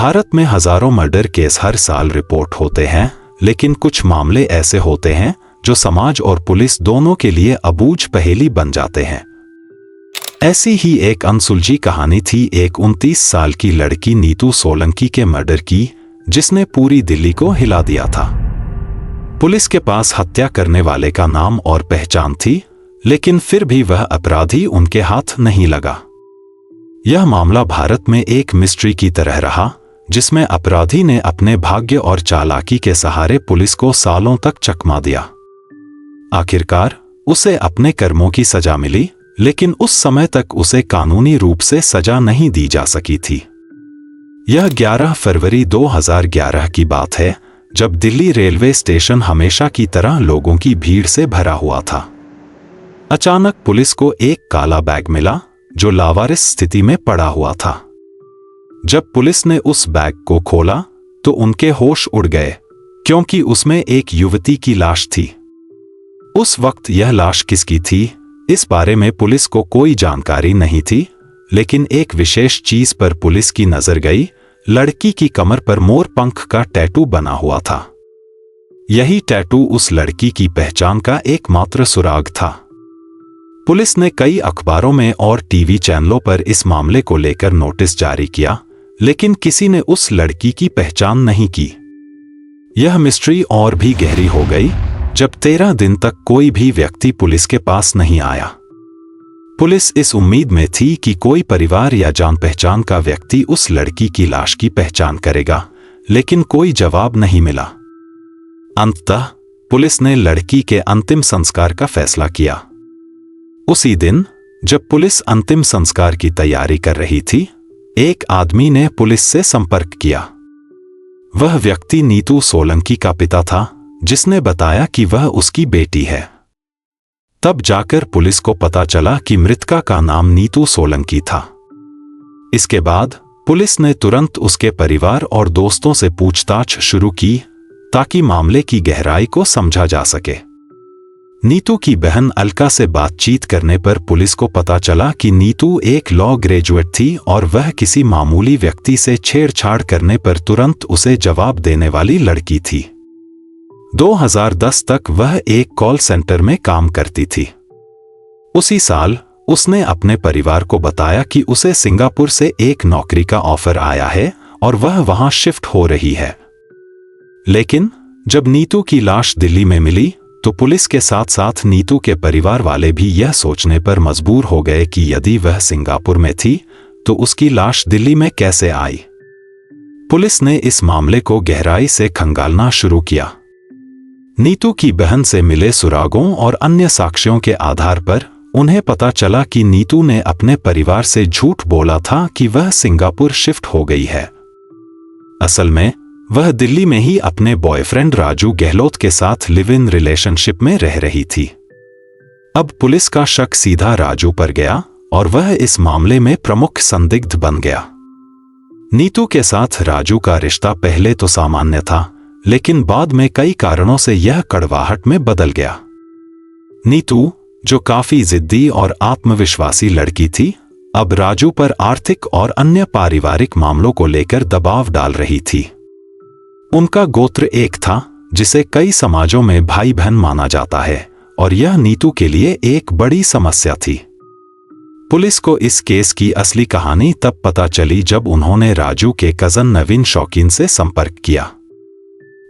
भारत में हजारों murder case हर साल रिपोर्ट होते हैं, लेकिन कुछ मामले ऐसे होते हैं जो समाज और पुलिस दोनों के लिए अबूझ पहेली बन जाते हैं। ऐसी ही एक अनसुलझी कहानी थी एक 29 साल की लड़की नीतू सोलंकी के मर्डर की, जिसने पूरी दिल्ली को हिला दिया था। पुलिस के पास हत्या करने वाले का नाम और पहचान थी, लेकिन फिर भी वह अपराधी उनके हाथ नहीं लगा। यह मामला भारत में एक मिस्ट्री की तरह रहा, जिसमें अपराधी ने अपने भाग्य और चालाकी के सहारे पुलिस को सालों तक चकमा दिया। आखिरकार उसे अपने कर्मों की सजा मिली, लेकिन उस समय तक उसे कानूनी रूप से सजा नहीं दी जा सकी थी। यह 11 फरवरी 2011 की बात है, जब दिल्ली रेलवे स्टेशन हमेशा की तरह लोगों की भीड़ से भरा हुआ था। अचानक पुलिस को एक काला बैग मिला जो लावारिस स्थिति में पड़ा हुआ था। जब पुलिस ने उस बैग को खोला तो उनके होश उड़ गए, क्योंकि उसमें एक युवती की लाश थी। उस वक्त यह लाश किसकी थी, इस बारे में पुलिस को कोई जानकारी नहीं थी, लेकिन एक विशेष चीज पर पुलिस की नजर गई। लड़की की कमर पर मोर पंख का टैटू बना हुआ था। यही टैटू उस लड़की की पहचान का एकमात्र सुराग था। पुलिस ने कई अखबारों में और टीवी चैनलों पर इस मामले को लेकर नोटिस जारी किया, लेकिन किसी ने उस लड़की की पहचान नहीं की। यह मिस्ट्री और भी गहरी हो गई जब 13 दिन तक कोई भी व्यक्ति पुलिस के पास नहीं आया। पुलिस इस उम्मीद में थी कि कोई परिवार या जान पहचान का व्यक्ति उस लड़की की लाश की पहचान करेगा, लेकिन कोई जवाब नहीं मिला। अंततः पुलिस ने लड़की के अंतिम संस्कार का फैसला किया। उसी दिन जब पुलिस अंतिम संस्कार की तैयारी कर रही थी, एक आदमी ने पुलिस से संपर्क किया। वह व्यक्ति नीतू सोलंकी का पिता था, जिसने बताया कि वह उसकी बेटी है। तब जाकर पुलिस को पता चला कि मृतका का नाम नीतू सोलंकी था। इसके बाद पुलिस ने तुरंत उसके परिवार और दोस्तों से पूछताछ शुरू की, ताकि मामले की गहराई को समझा जा सके। नीतू की बहन अलका से बातचीत करने पर पुलिस को पता चला कि नीतू एक लॉ ग्रेजुएट थी और वह किसी मामूली व्यक्ति से छेड़छाड़ करने पर तुरंत उसे जवाब देने वाली लड़की थी। 2010 तक वह एक कॉल सेंटर में काम करती थी। उसी साल उसने अपने परिवार को बताया कि उसे सिंगापुर से एक नौकरी का ऑफर आया है और वह वहां शिफ्ट हो रही है। लेकिन जब नीतू की लाश दिल्ली में मिली तो पुलिस के साथ साथ नीतू के परिवार वाले भी यह सोचने पर मजबूर हो गए कि यदि वह सिंगापुर में थी तो उसकी लाश दिल्ली में कैसे आई। पुलिस ने इस मामले को गहराई से खंगालना शुरू किया। नीतू की बहन से मिले सुरागों और अन्य साक्ष्यों के आधार पर उन्हें पता चला कि नीतू ने अपने परिवार से झूठ बोला था कि वह सिंगापुर शिफ्ट हो गई है। असल में वह दिल्ली में ही अपने बॉयफ्रेंड राजू गहलोत के साथ लिव इन रिलेशनशिप में रह रही थी। अब पुलिस का शक सीधा राजू पर गया और वह इस मामले में प्रमुख संदिग्ध बन गया। नीतू के साथ राजू का रिश्ता पहले तो सामान्य था, लेकिन बाद में कई कारणों से यह कड़वाहट में बदल गया। नीतू, जो काफी जिद्दी और आत्मविश्वासी लड़की थी, अब राजू पर आर्थिक और अन्य पारिवारिक मामलों को लेकर दबाव डाल रही थी। उनका गोत्र एक था जिसे कई समाजों में भाई बहन माना जाता है, और यह नीतू के लिए एक बड़ी समस्या थी। पुलिस को इस केस की असली कहानी तब पता चली जब उन्होंने राजू के कजन नवीन शौकीन से संपर्क किया।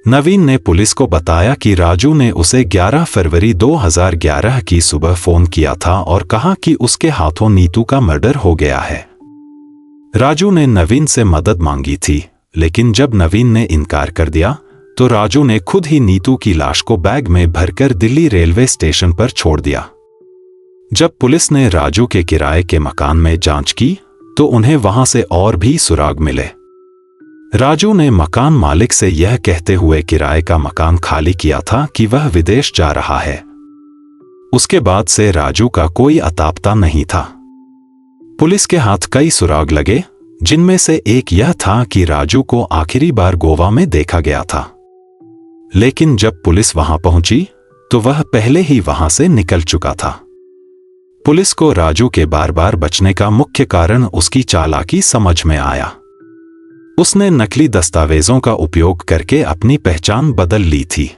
नवीन ने पुलिस को बताया कि राजू ने उसे 11 फरवरी 2011 की सुबह फोन किया था और कहा कि उसके हाथों नीतू का मर्डर हो गया है। राजू ने नवीन से मदद मांगी थी, लेकिन जब नवीन ने इनकार कर दिया तो राजू ने खुद ही नीतू की लाश को बैग में भरकर दिल्ली रेलवे स्टेशन पर छोड़ दिया। जब पुलिस ने राजू के किराए के मकान में जांच की तो उन्हें वहां से और भी सुराग मिले। राजू ने मकान मालिक से यह कहते हुए किराए का मकान खाली किया था कि वह विदेश जा रहा है। उसके बाद से राजू का कोई अता पता नहीं था। पुलिस के हाथ कई सुराग लगे, जिनमें से एक यह था कि राजू को आखिरी बार गोवा में देखा गया था। लेकिन जब पुलिस वहां पहुंची तो वह पहले ही वहां से निकल चुका था। पुलिस को राजू के बार बार बचने का मुख्य कारण उसकी चालाकी समझ में आया। उसने नकली दस्तावेजों का उपयोग करके अपनी पहचान बदल ली थी।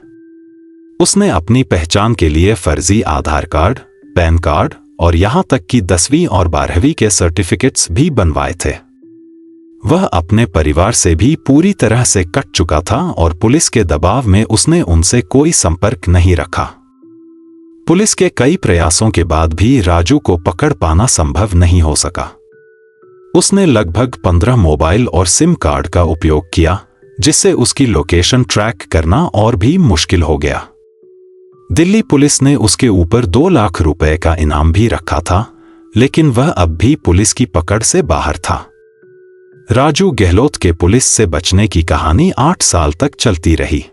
उसने अपनी पहचान के लिए फर्जी आधार कार्ड, पैन कार्ड और यहां तक कि 10वीं और 12वीं के सर्टिफिकेट्स भी बनवाए थे। वह अपने परिवार से भी पूरी तरह से कट चुका था और पुलिस के दबाव में उसने उनसे कोई संपर्क नहीं रखा। पुलिस के कई प्रयासों के बाद भी राजू को पकड़ पाना संभव नहीं हो सका। उसने लगभग 15 मोबाइल और सिम कार्ड का उपयोग किया, जिससे उसकी लोकेशन ट्रैक करना और भी मुश्किल हो गया। दिल्ली पुलिस ने उसके ऊपर 2 लाख रुपए का इनाम भी रखा था, लेकिन वह अब भी पुलिस की पकड़ से बाहर था। राजू गहलोत के पुलिस से बचने की कहानी 8 साल तक चलती रही।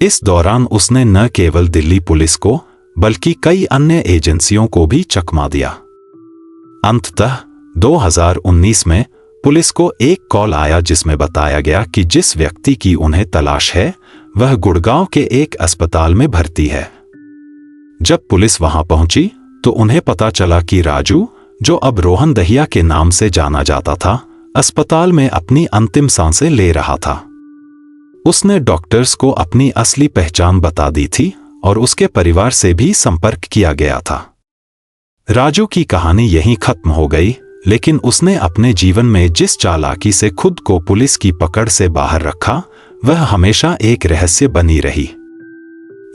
इस दौरान उसने न केवल दिल्ली पुलिस को बल्कि कई अन्य एजेंसियों को भी चकमा दिया। अंततः 2019 में पुलिस को एक कॉल आया जिसमें बताया गया कि जिस व्यक्ति की उन्हें तलाश है वह गुड़गांव के एक अस्पताल में भर्ती है। जब पुलिस वहां पहुंची तो उन्हें पता चला कि राजू, जो अब रोहन दहिया के नाम से जाना जाता था, अस्पताल में अपनी अंतिम सांसें ले रहा था। उसने डॉक्टर्स को अपनी असली पहचान बता दी थी और उसके परिवार से भी संपर्क किया गया था। राजू की कहानी यहीं खत्म हो गई, लेकिन उसने अपने जीवन में जिस चालाकी से खुद को पुलिस की पकड़ से बाहर रखा, वह हमेशा एक रहस्य बनी रही।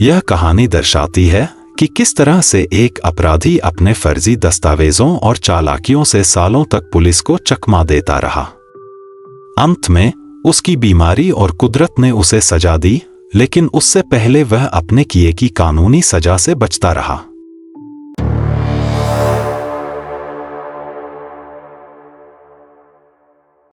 यह कहानी दर्शाती है कि किस तरह से एक अपराधी अपने फर्जी दस्तावेजों और चालाकियों से सालों तक पुलिस को चकमा देता रहा। अंत में उसकी बीमारी और कुदरत ने उसे सजा दी, लेकिन उससे पहले वह अपने किए की कानूनी सजा से बचता रहा।